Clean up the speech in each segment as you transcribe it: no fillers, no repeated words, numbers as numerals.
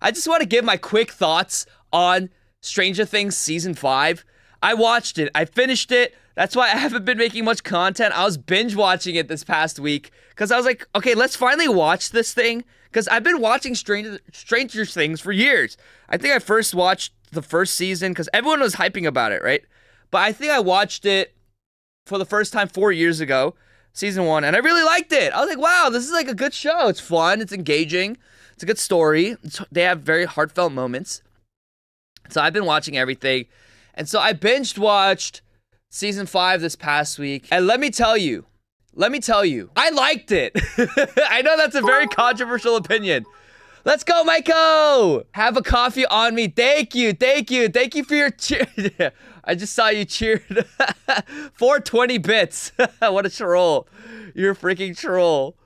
I just want to give my quick thoughts on Stranger Things Season 5. I watched it. I finished it. That's why I haven't been making much content. I was binge watching it this past week because I was like, okay, let's finally watch this thing because I've been watching Stranger Things for years. I think I first watched the first season because everyone was hyping about it, right? But I think I watched it for the first time 4 years ago, season 1, and I really liked it. I was like, wow, this is like a good show. It's fun. It's engaging. It's a good story. They have very heartfelt moments. So I've been watching everything. And so I binge watched season 5 this past week. And let me tell you, I liked it. I know that's a very controversial opinion. Let's go, Maiko! Have a coffee on me. Thank you for your cheer. I just saw you cheered. 420 bits. What a troll. You're a freaking troll.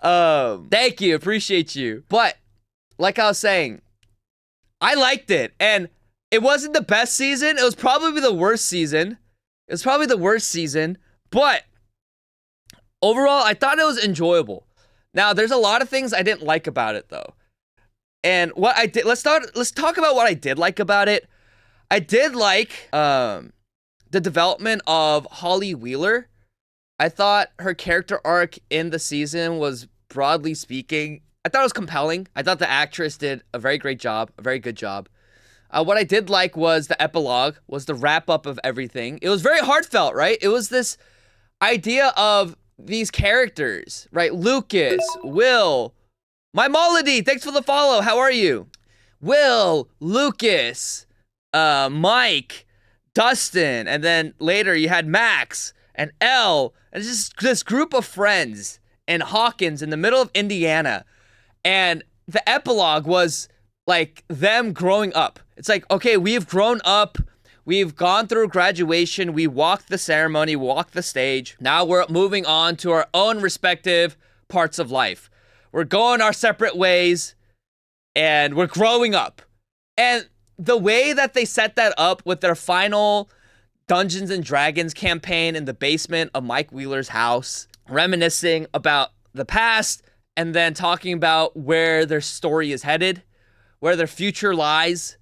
Thank you, appreciate you. But, like I was saying, I liked it. And it wasn't the best season. It was probably the worst season. But, overall, I thought it was enjoyable. Now, there's a lot of things I didn't like about it, though. And what I did, let's talk about what I did like about it. I did like the development of Holly Wheeler. I thought her character arc in the season was, broadly speaking, I thought it was compelling. I thought the actress did a very great job, a very good job. What I did like was the epilogue, was the wrap up of everything. It was very heartfelt, right? It was this idea of these characters, right? Lucas, Will, my Melody, thanks for the follow. How are you? Will, Lucas, Mike, Dustin, and then later you had Max and Elle, and it's just this group of friends and Hawkins in the middle of Indiana. And the epilogue was like them growing up. It's like, okay, we've grown up. We've gone through graduation. We walked the ceremony, walked the stage. Now we're moving on to our own respective parts of life. We're going our separate ways and we're growing up. And the way that they set that up with their final Dungeons and Dragons campaign in the basement of Mike Wheeler's house, reminiscing about the past and then talking about where their story is headed, where their future lies.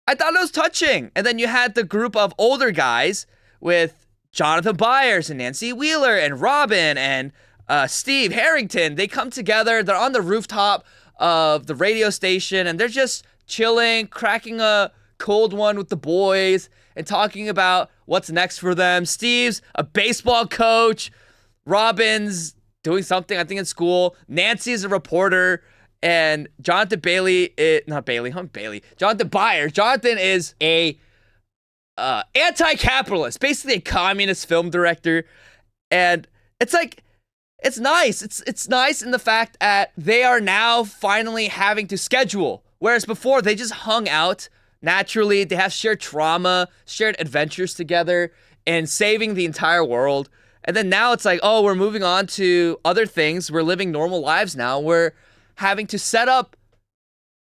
I thought it was touching. And then you had the group of older guys with Jonathan Byers and Nancy Wheeler and Robin and Steve Harrington. They come together. They're on the rooftop of the radio station and they're just chilling, cracking a cold one with the boys and talking about what's next for them. Steve's a baseball coach. Robin's doing something, I think, in school. Nancy's a reporter. And Jonathan Jonathan Byers. Jonathan is a anti-capitalist, basically a communist film director. And it's like, it's nice. It's nice in the fact that they are now finally having to schedule. Whereas before, they just hung out naturally. They have shared trauma, shared adventures together, and saving the entire world. And then now it's like, oh, we're moving on to other things. We're living normal lives now. We're having to set up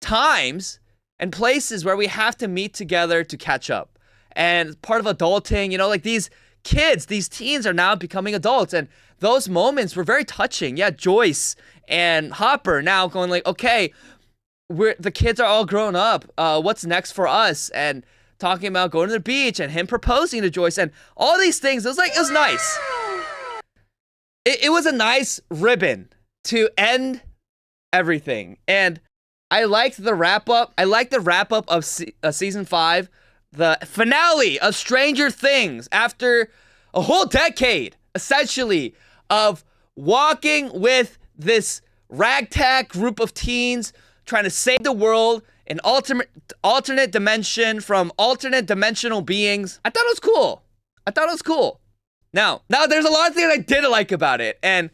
times and places where we have to meet together to catch up. And part of adulting, like these kids, these teens are now becoming adults. And those moments were very touching. Yeah, Joyce and Hopper now going like, okay, the kids are all grown up. What's next for us? And talking about going to the beach and him proposing to Joyce and all these things. It was nice. It was a nice ribbon to end everything. And I liked the wrap up. I liked the wrap up of season 5, the finale of Stranger Things after a whole decade, essentially, of walking with this ragtag group of teens trying to save the world in alternate dimension from alternate dimensional beings. I thought it was cool. Now there's a lot of things I didn't like about it. And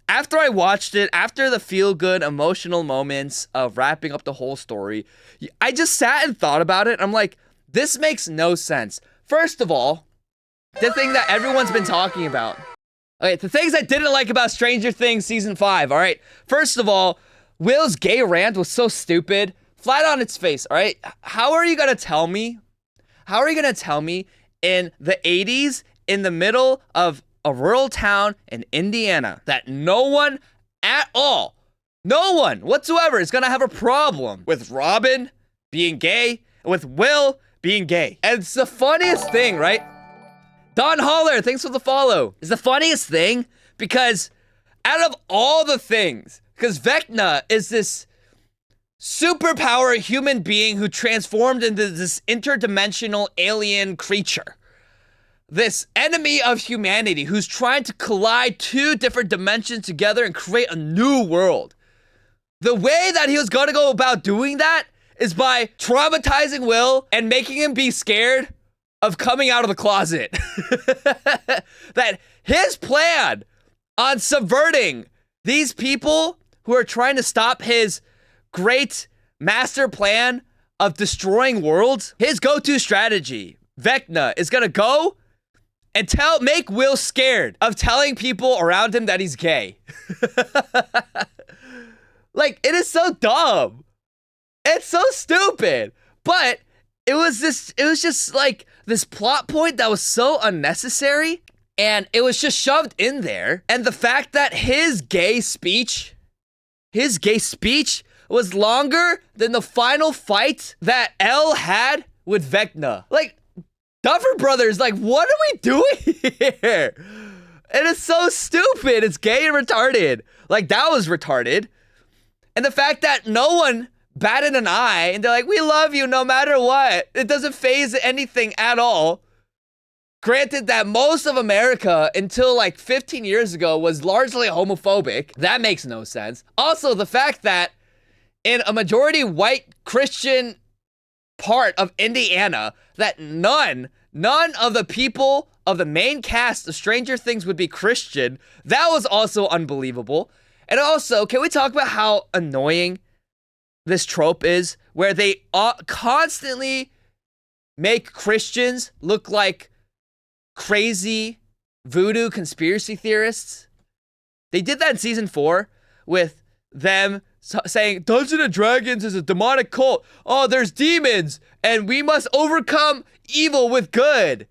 after I watched it, after the feel-good emotional moments of wrapping up the whole story, I just sat and thought about it. I'm like, this makes no sense. First of all, the thing that everyone's been talking about. Okay, the things I didn't like about Stranger Things Season 5, all right? First of all, Will's gay rant was so stupid. Flat on its face, all right? How are you going to tell me in the 80s, in the middle of a rural town in Indiana, that no one at all No one whatsoever is gonna have a problem with Robin being gay and with Will being gay. And it's the funniest thing, right? Don Holler, thanks for the follow. It's the funniest thing because out of all the things, because Vecna is this superpower human being who transformed into this interdimensional alien creature. This enemy of humanity who's trying to collide two different dimensions together and create a new world. The way that he was going to go about doing that is by traumatizing Will and making him be scared of coming out of the closet. That his plan on subverting these people who are trying to stop his great master plan of destroying worlds, his go-to strategy, Vecna, is going to go and make Will scared of telling people around him that he's gay. Like, it is so dumb. It's so stupid. But it was just like this plot point that was so unnecessary, and it was just shoved in there. And the fact that his gay speech was longer than the final fight that El had with Vecna. Like, Duffer Brothers, like, what are we doing here? It is so stupid. It's gay and retarded. Like, that was retarded. And the fact that no one batted an eye and they're like, we love you no matter what. It doesn't phase anything at all. Granted that most of America until like 15 years ago was largely homophobic. That makes no sense. Also, the fact that in a majority white Christian part of Indiana, that none of the people of the main cast of Stranger Things would be Christian, that was also unbelievable. And also, can we talk about how annoying this trope is, where they constantly make Christians look like crazy voodoo conspiracy theorists? They did that in season 4 with them saying Dungeons and Dragons is a demonic cult. Oh, there's demons and we must overcome evil with good.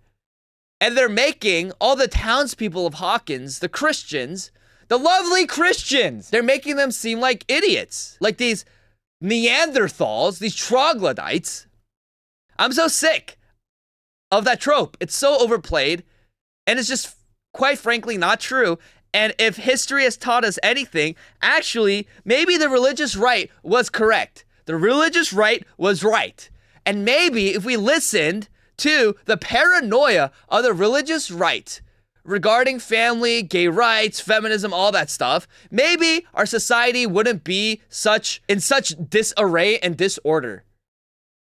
And they're making all the townspeople of Hawkins, the Christians, the lovely Christians, they're making them seem like idiots, like these Neanderthals, these troglodytes. I'm so sick of that trope. It's so overplayed, and it's just, quite frankly, not true. And if history has taught us anything, actually, maybe the religious right was correct. The religious right was right. And maybe if we listened to the paranoia of the religious right regarding family, gay rights, feminism, all that stuff, maybe our society wouldn't be in such disarray and disorder.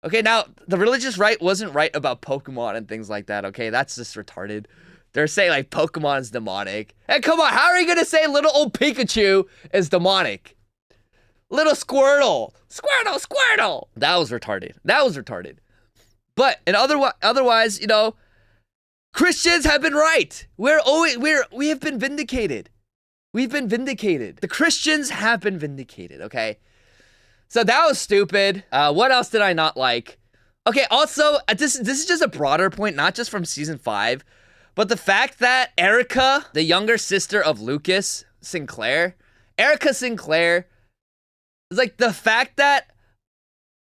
Okay, now, the religious right wasn't right about Pokemon and things like that, okay? That's just retarded. They're saying, like, Pokemon's demonic. And come on, how are you gonna say little old Pikachu is demonic? Little Squirtle. Squirtle. That was retarded. But, and otherwise, you know, Christians have been right. We have been vindicated. We've been vindicated. The Christians have been vindicated, okay? So that was stupid. What else did I not like? Okay, also, this is just a broader point, not just from season 5, but the fact that Erica, the younger sister of Lucas Sinclair, Erica Sinclair, is like the fact that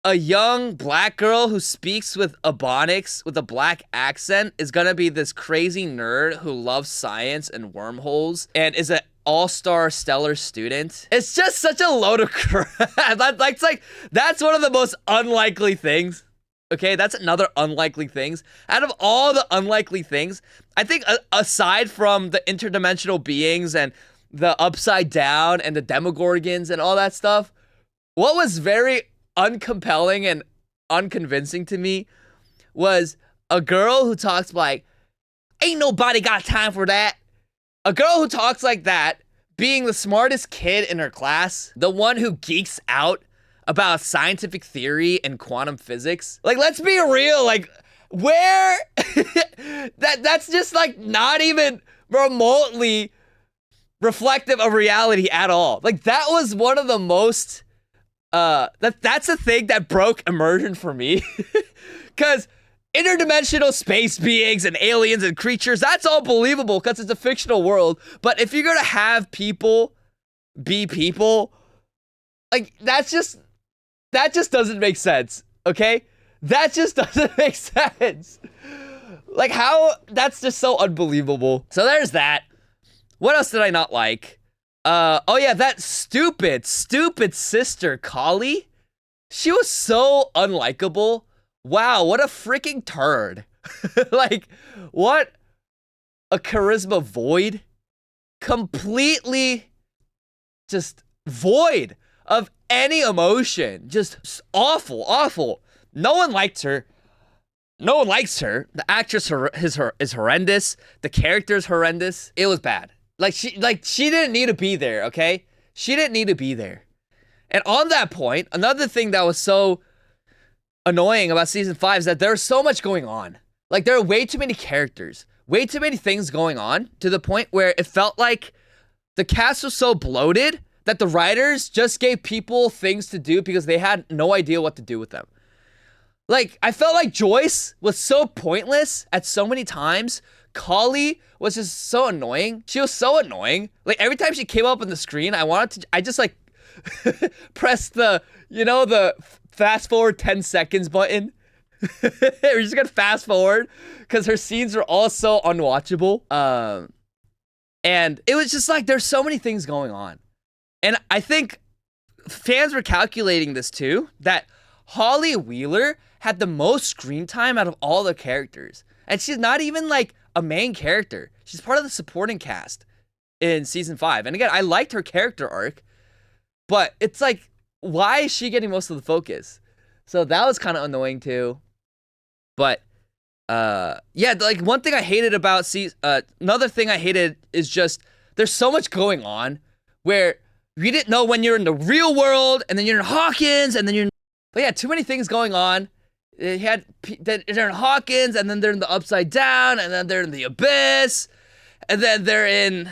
a young black girl who speaks with Ebonics with a black accent is gonna be this crazy nerd who loves science and wormholes and is an all-star stellar student. It's just such a load of crap. That's one of the most unlikely things. Okay, that's another unlikely things. Out of all the unlikely things, I think aside from the interdimensional beings and the upside down and the demogorgons and all that stuff, what was very uncompelling and unconvincing to me was a girl who talks like, ain't nobody got time for that. A girl who talks like that, being the smartest kid in her class, the one who geeks out about scientific theory and quantum physics. Like, let's be real, like, where that's just like not even remotely reflective of reality at all. Like, that was one of the most that's a thing that broke immersion for me. Because interdimensional space beings and aliens and creatures, that's all believable because it's a fictional world. But if you're gonna have people be people, Like, that just doesn't make sense, okay? That just doesn't make sense. Like, how? That's just so unbelievable. So there's that. What else did I not like? Oh yeah, that stupid sister, Kali. She was so unlikable. Wow, what a freaking turd. Like, what a charisma void. Completely just void of any emotion. Just awful. No one liked her. No one likes her. The actress is horrendous. The character is horrendous. It was bad. Like, she didn't need to be there, okay? She didn't need to be there. And on that point, another thing that was so annoying about season 5 is that there's so much going on. Like, there are way too many characters, way too many things going on, to the point where it felt like the cast was so bloated that the writers just gave people things to do because they had no idea what to do with them. Like, I felt like Joyce was so pointless at so many times. Kali was just so annoying. She was so annoying. Like, every time she came up on the screen, I just like press the, the fast forward 10 seconds button. We're just gonna fast forward because her scenes are all so unwatchable. And it was just like, there's so many things going on. And I think fans were calculating this too, that Holly Wheeler had the most screen time out of all the characters. And she's not even like a main character. She's part of the supporting cast in season 5. And again, I liked her character arc, but it's like, why is she getting most of the focus? So that was kind of annoying too. But yeah, like, one thing I hated about another thing I hated is just there's so much going on where you didn't know when you're in the real world, and then you're in Hawkins, and then you're but yeah, too many things going on. They're in Hawkins, and then they're in the Upside Down, and then they're in the Abyss, and then they're in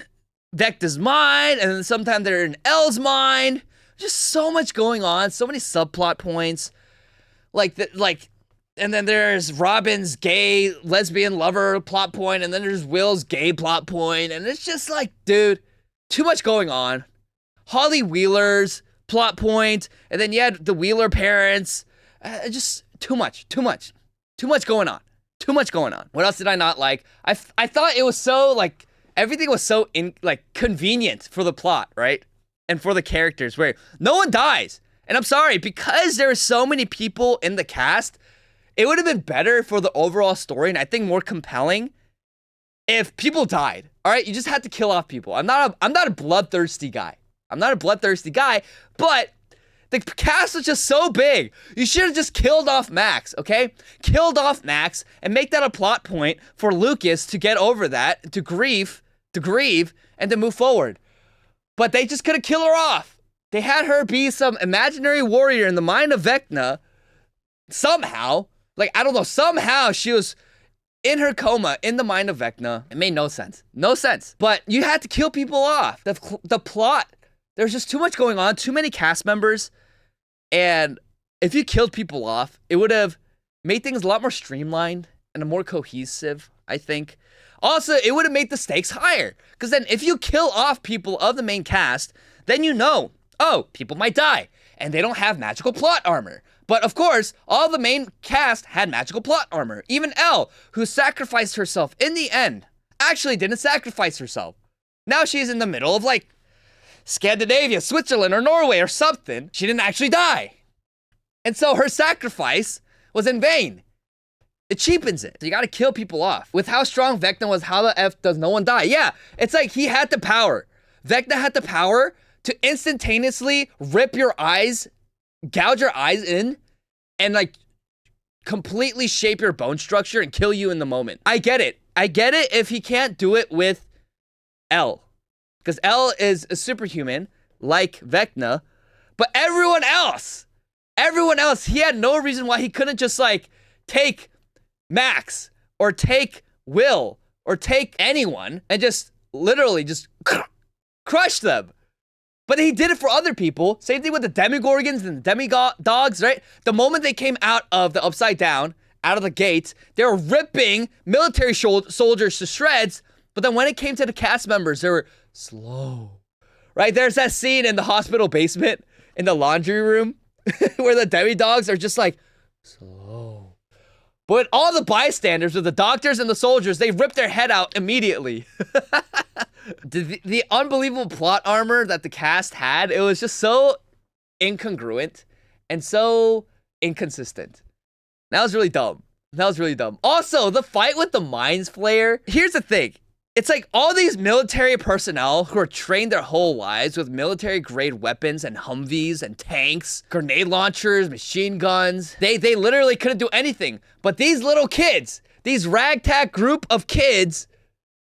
Vecna's mind, and then sometimes they're in Elle's mind. Just so much going on, so many subplot points. And then there's Robin's gay lesbian lover plot point, and then there's Will's gay plot point, and it's just like, dude, too much going on. Holly Wheeler's plot point, and then you had the Wheeler parents. Just too much going on. What else did I not like? I thought it was so, like, everything was so convenient for the plot, right? And for the characters, where no one dies. And I'm sorry, because there are so many people in the cast, it would have been better for the overall story, and I think more compelling, if people died. All right, you just had to kill off people. I'm not a bloodthirsty guy. But the cast was just so big. You should have just killed off Max, okay? Killed off Max and make that a plot point for Lucas to get over that, to grieve, and to move forward. But they just couldn't kill her off. They had her be some imaginary warrior in the mind of Vecna. Somehow, like, I don't know, somehow she was in her coma in the mind of Vecna. It made no sense. But you had to kill people off. The plot, there's just too much going on, too many cast members. And if you killed people off, it would have made things a lot more streamlined and more cohesive, I think. Also, it would have made the stakes higher. Because then if you kill off people of the main cast, then oh, people might die. And they don't have magical plot armor. But of course, all the main cast had magical plot armor. Even Elle, who sacrificed herself in the end, actually didn't sacrifice herself. Now she's in the middle of, like, Scandinavia, Switzerland, or Norway, or something. She didn't actually die. And so her sacrifice was in vain. It cheapens it. So you gotta kill people off. With how strong Vecna was, how the F does no one die? Yeah, it's like he had the power. Vecna had the power to instantaneously rip your eyes, gouge your eyes in, and, like, completely shape your bone structure and kill you in the moment. I get it if he can't do it with Elle. Because Elle is a superhuman, like Vecna. But everyone else, he had no reason why he couldn't just, like, take Max, or take Will, or take anyone, and just literally just crush them. But he did it for other people. Same thing with the Demigorgons and the Demidogs, right? The moment they came out of the Upside Down, out of the gates, they were ripping military soldiers to shreds. But then when it came to the cast members, they were slow, right? There's that scene in the hospital basement in the laundry room where the demi-dogs are just like, slow. But all the bystanders, with the doctors and the soldiers, they rip their head out immediately. The unbelievable plot armor that the cast had, it was just so incongruent and so inconsistent. That was really dumb. That was really dumb. Also, the fight with the Mind Flayer. Here's the thing. It's like all these military personnel who are trained their whole lives with military-grade weapons and Humvees and tanks, grenade launchers, machine guns. They literally couldn't do anything. But these little kids, these ragtag group of kids,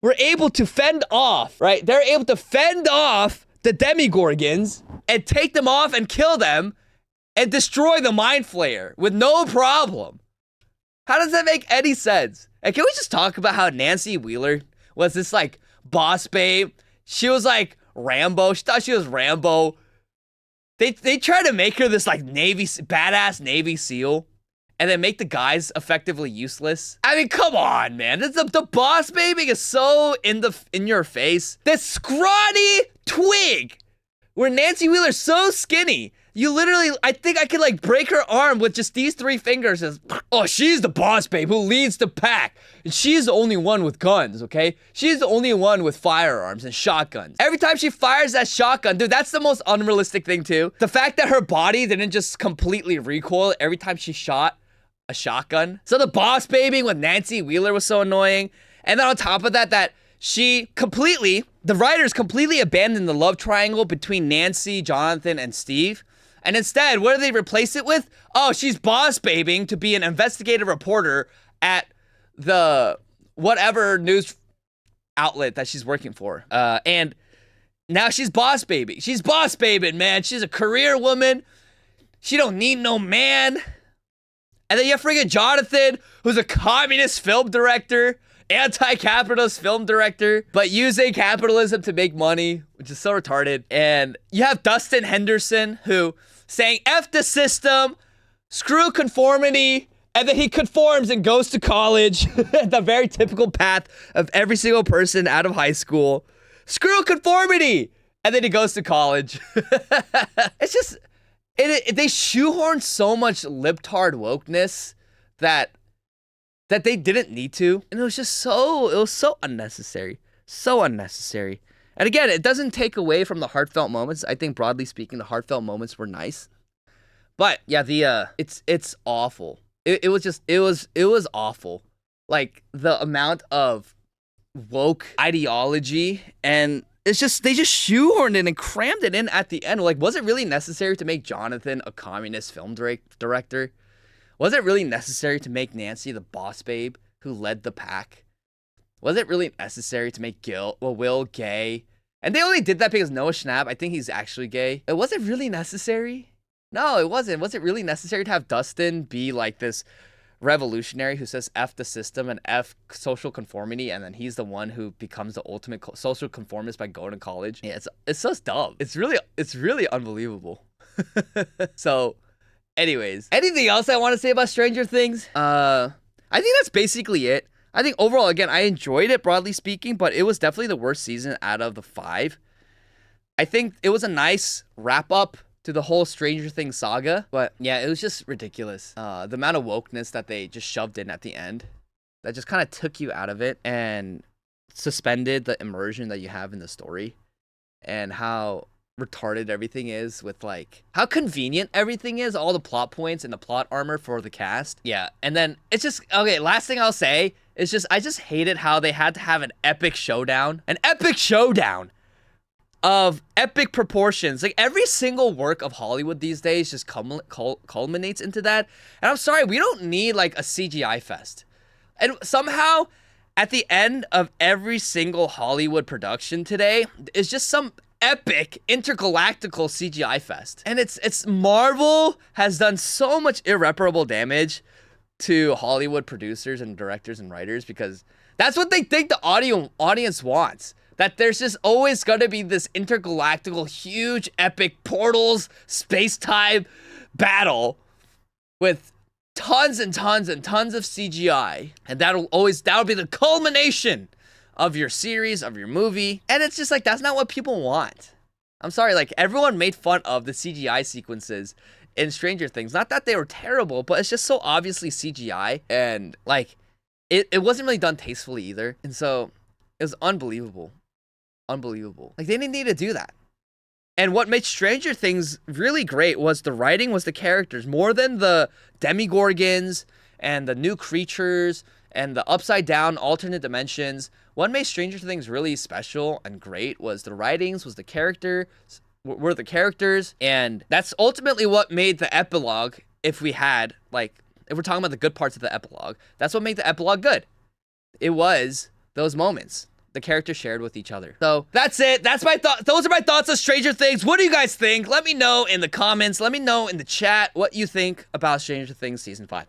were able to fend off, right? They're able to fend off the Demigorgons and take them off and kill them and destroy the Mind Flayer with no problem. How does that make any sense? And can we just talk about how Nancy Wheeler was this like boss babe? She was like Rambo. She thought she was Rambo. They tried to make her this like badass Navy SEAL, and then make the guys effectively useless. I mean, come on, man. The boss baby is so in your face. This scrawny twig, where Nancy Wheeler's so skinny. You literally, I think I could like break her arm with just these 3 fingers. Oh, she's the boss babe who leads the pack. And she's the only one with guns, okay? She's the only one with firearms and shotguns. Every time she fires that shotgun, dude, that's the most unrealistic thing too. The fact that her body didn't just completely recoil every time she shot a shotgun. So the boss baby with Nancy Wheeler was so annoying. And then on top of that, the writers completely abandoned the love triangle between Nancy, Jonathan, and Steve. And instead, what do they replace it with? Oh, she's boss babing to be an investigative reporter at the whatever news outlet that she's working for. And now she's boss baby. She's boss babing, man. She's a career woman. She don't need no man. And then you have friggin' Jonathan, who's a communist film director, anti-capitalist film director, but using capitalism to make money, which is so retarded. And you have Dustin Henderson, who saying F the system, screw conformity, and then he conforms and goes to college. The very typical path of every single person out of high school. Screw conformity! And then he goes to college. It's just, they shoehorn so much libtard wokeness that they didn't need to. And it was so unnecessary. So unnecessary. And again, it doesn't take away from the heartfelt moments. I think broadly speaking, the heartfelt moments were nice. But yeah, it's awful. It was awful. Like the amount of woke ideology, and it's just, they just shoehorned it and crammed it in at the end. Like, was it really necessary to make Jonathan a communist film director? Was it really necessary to make Nancy the boss babe who led the pack? Was it really necessary to make Will gay? And they only did that because Noah Schnapp, I think he's actually gay. Was it really necessary? No, it wasn't. Was it really necessary to have Dustin be like this revolutionary who says F the system and F social conformity, and then he's the one who becomes the ultimate social conformist by going to college? Yeah, it's so dumb. It's really unbelievable. So, anyways, anything else I want to say about Stranger Things? I think that's basically it. I think overall, again, I enjoyed it, broadly speaking, but it was definitely the worst season out of the 5. I think it was a nice wrap-up to the whole Stranger Things saga, but yeah, it was just ridiculous. The amount of wokeness that they just shoved in at the end, that just kind of took you out of it and suspended the immersion that you have in the story, and how retarded everything is with like how convenient everything is, all the plot points and the plot armor for the cast. Yeah, and then it's just, okay, last thing I'll say is just, I just hated how they had to have an epic showdown of epic proportions. Like every single work of Hollywood these days just culminates into that. And I'm sorry, we don't need like a CGI fest. And somehow at the end of every single Hollywood production today is just some epic intergalactical CGI fest. And it's Marvel has done so much irreparable damage to Hollywood producers and directors and writers, because that's what they think the audience wants. That there's just always going to be this intergalactical, huge, epic portals, space-time battle with tons and tons and tons of CGI. And that'll be the culmination of your series, of your movie. And it's just like, that's not what people want. I'm sorry, like, everyone made fun of the CGI sequences in Stranger Things. Not that they were terrible, but it's just so obviously CGI, and, like, it wasn't really done tastefully either. And so, it was unbelievable. Unbelievable. Like, they didn't need to do that. And what made Stranger Things really great was the writing, was the characters. More than the Demigorgons and the new creatures and the upside down alternate dimensions. What made Stranger Things really special and great was the writings, was the were the characters, and that's ultimately what made the epilogue, if we're talking about the good parts of the epilogue, that's what made the epilogue good. It was those moments the characters shared with each other. So that's it. That's my thought. Those are my thoughts on Stranger Things. What do you guys think? Let me know in the comments. Let me know in the chat what you think about Stranger Things Season 5.